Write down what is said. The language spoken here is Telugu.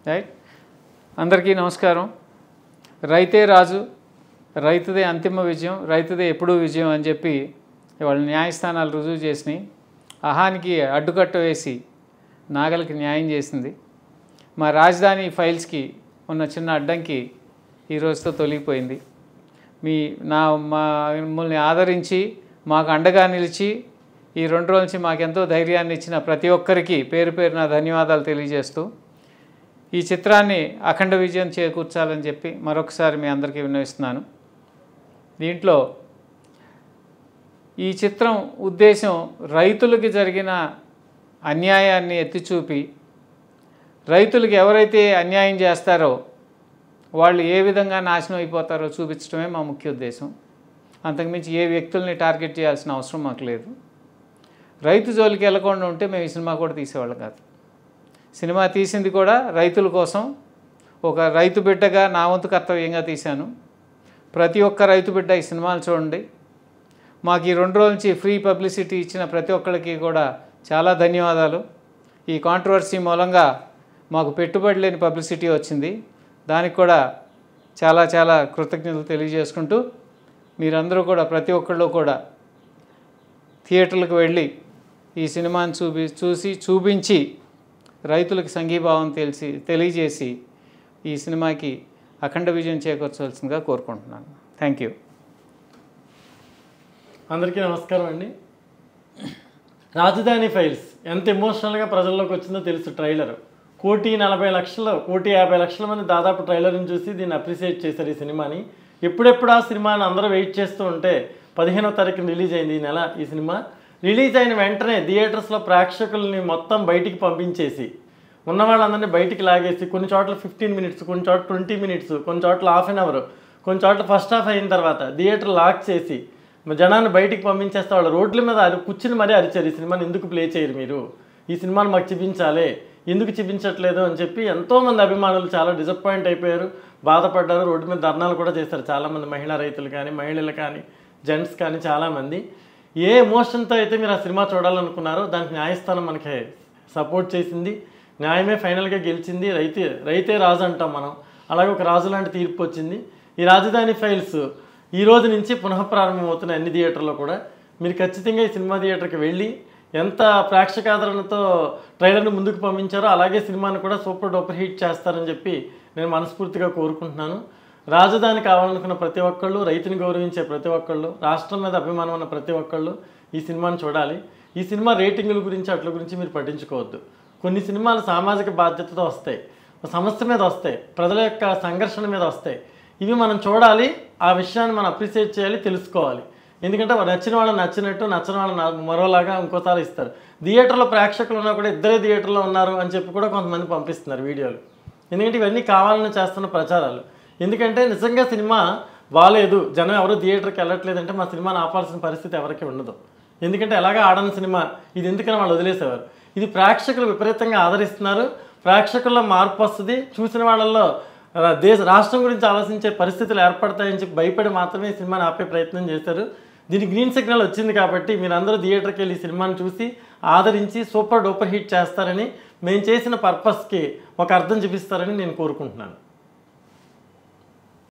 రైట్. అందరికీ నమస్కారం. రైతే రాజు, రైతుదే అంతిమ విజయం, రైతుదే ఎప్పుడూ విజయం అని చెప్పి వాళ్ళ న్యాయస్థానాలు రుజువు చేసినాయి. అహానికి అడ్డుకట్ట వేసి నాగలికి న్యాయం చేసింది. మా రాజధాని ఫైల్స్కి ఉన్న చిన్న అడ్డంకి ఈ రోజుతో తొలగిపోయింది. మమ్మల్ని ఆదరించి మాకు అండగా నిలిచి ఈ 2 రోజుల నుంచి మాకెంతో ధైర్యాన్ని ఇచ్చిన ప్రతి ఒక్కరికి పేరు పేరున ధన్యవాదాలు తెలియజేస్తూ ఈ చిత్రాన్ని అఖండ విజయం చేకూర్చాలని చెప్పి మరొకసారి మీ అందరికీ విన్నవిస్తున్నాను. దీంట్లో ఈ చిత్రం ఉద్దేశం రైతులకి జరిగిన అన్యాయాన్ని ఎత్తిచూపి రైతులకు ఎవరైతే అన్యాయం చేస్తారో వాళ్ళు ఏ విధంగా నాశనం అయిపోతారో చూపించడమే మా ముఖ్య ఉద్దేశం. అంతకుమించి ఏ వ్యక్తుల్ని టార్గెట్ చేయాల్సిన అవసరం మాకు లేదు. రైతు జోలికి వెళ్ళకుండా ఉంటే మేము ఈ సినిమా కూడా తీసేవాళ్ళం కాదు. సినిమా తీసింది కూడా రైతుల కోసం, ఒక రైతు బిడ్డగా నా వంతు కర్తవ్యంగా తీశాను. ప్రతి ఒక్క రైతు బిడ్డ ఈ సినిమాలు చూడండి. మాకు ఈ 2 రోజుల నుంచి ఫ్రీ పబ్లిసిటీ ఇచ్చిన ప్రతి ఒక్కరికి కూడా చాలా ధన్యవాదాలు. ఈ కాంట్రవర్సీ మూలంగా మాకు పెట్టుబడి లేని పబ్లిసిటీ వచ్చింది. దానికి కూడా చాలా చాలా కృతజ్ఞతలు తెలియజేసుకుంటూ మీరందరూ కూడా ప్రతి ఒక్కళ్ళు కూడా థియేటర్లకు వెళ్ళి ఈ సినిమాని చూపించి రైతులకు సంఘీభావం తెలియజేసి ఈ సినిమాకి అఖండ విజయం చేకూర్చవలసిందిగా కోరుకుంటున్నాను. Thank you. అందరికీ నమస్కారం అండి. రాజధాని ఫైల్స్ ఎంత ఎమోషనల్గా ప్రజల్లోకి వచ్చిందో తెలుసు. ట్రైలర్ 1,40,00,000 మంది దాదాపు ట్రైలర్ని చూసి దీన్ని అప్రిషియేట్ చేశారు ఈ సినిమాని. ఎప్పుడెప్పుడు ఆ సినిమాని అందరూ వెయిట్ చేస్తూ ఉంటే 15వ తారీఖున రిలీజ్ అయింది ఈ నెల. ఈ సినిమా రిలీజ్ అయిన వెంటనే థియేటర్స్లో ప్రేక్షకుల్ని మొత్తం బయటికి పంపించేసి ఉన్న వాళ్ళందరినీ బయటికి లాగేసి కొన్ని చోట్ల 15 మినిట్స్, కొన్ని చోట్ల 20 మినిట్స్, కొన్ని చోట్ల ½ అన్ అవర్, కొన్ని చోట్ల ఫస్ట్ హాఫ్ అయిన తర్వాత థియేటర్ లాక్ చేసి జనాన్ని బయటికి పంపించేస్తే వాళ్ళు రోడ్ల మీద కూర్చుని మరీ అరిచారు, ఈ సినిమాని ఎందుకు ప్లే చేయరు మీరు, ఈ సినిమాని మాకు చూపించాలి, ఎందుకు చూపించట్లేదు అని చెప్పి ఎంతోమంది అభిమానులు చాలా డిసప్పాయింట్ అయిపోయారు, బాధపడ్డారు. రోడ్డు మీద ధర్నాలు కూడా చేశారు చాలామంది మహిళా రైతులు కానీ, మహిళలు కానీ, జెంట్స్ కానీ చాలామంది. ఏ ఎమోషన్తో అయితే మీరు ఆ సినిమా చూడాలనుకున్నారో దానికి న్యాయస్థానం మనకి సపోర్ట్ చేసింది. న్యాయమే ఫైనల్గా గెలిచింది. రైతే రాజు అంటాం మనం, అలాగే ఒక రాజు లాంటి తీర్పు వచ్చింది. ఈ రాజధాని ఫైల్స్ ఈ రోజు నుంచి పునఃప్రారంభమవుతున్న అన్ని థియేటర్లో కూడా మీరు ఖచ్చితంగా ఈ సినిమా థియేటర్కి వెళ్ళి ఎంత ప్రేక్షకాదరణతో ట్రైలర్ని ముందుకు పంపించారో అలాగే సినిమాని కూడా సూపర్ డూపర్ హిట్ చేస్తారని చెప్పి నేను మనస్ఫూర్తిగా కోరుకుంటున్నాను. రాజధాని కావాలనుకున్న ప్రతి ఒక్కళ్ళు, రైతుని గౌరవించే ప్రతి ఒక్కళ్ళు, రాష్ట్రం మీద అభిమానం ఉన్న ప్రతి ఒక్కళ్ళు ఈ సినిమాని చూడాలి. ఈ సినిమా రేటింగుల గురించి అట్ల గురించి మీరు పట్టించుకోవద్దు. కొన్ని సినిమాలు సామాజిక బాధ్యతతో వస్తాయి, సమస్య మీద వస్తాయి, ప్రజల యొక్క సంఘర్షణ మీద వస్తాయి. ఇవి మనం చూడాలి, ఆ విషయాన్ని మనం అప్రిషియేట్ చేయాలి, తెలుసుకోవాలి. ఎందుకంటే నచ్చిన వాళ్ళు నచ్చినట్టు, నచ్చిన వాళ్ళు మరోలాగా ఇంకోసారి ఇస్తారు. థియేటర్లో ప్రేక్షకులు ఉన్నా కూడా ఇద్దరే థియేటర్లో ఉన్నారు అని చెప్పి కూడా కొంతమంది పంపిస్తున్నారు వీడియోలు. ఎందుకంటే ఇవన్నీ కావాలని చేస్తున్న ప్రచారాలు. ఎందుకంటే నిజంగా సినిమా బాగాలేదు, జనం ఎవరు థియేటర్కి వెళ్ళట్లేదంటే మా సినిమాని ఆపాల్సిన పరిస్థితి ఎవరికి ఉండదు. ఎందుకంటే ఎలాగా ఆడని సినిమా ఇది, ఎందుకని వాళ్ళు వదిలేసేవారు. ఇది ప్రేక్షకులు విపరీతంగా ఆదరిస్తున్నారు, ప్రేక్షకుల్లో మార్పు వస్తుంది, చూసిన వాళ్ళల్లో రాష్ట్రం గురించి ఆలోచించే పరిస్థితులు ఏర్పడతాయని చెప్పి భయపడి మాత్రమే ఈ సినిమాని ఆపే ప్రయత్నం చేశారు. దీనికి గ్రీన్ సిగ్నల్ వచ్చింది కాబట్టి మీరందరూ థియేటర్కి వెళ్ళి ఈ సినిమాని చూసి ఆదరించి సూపర్ డూపర్ హిట్ చేస్తారని, మేము చేసిన పర్పస్కి ఒక అర్థం చూపిస్తారని నేను కోరుకుంటున్నాను.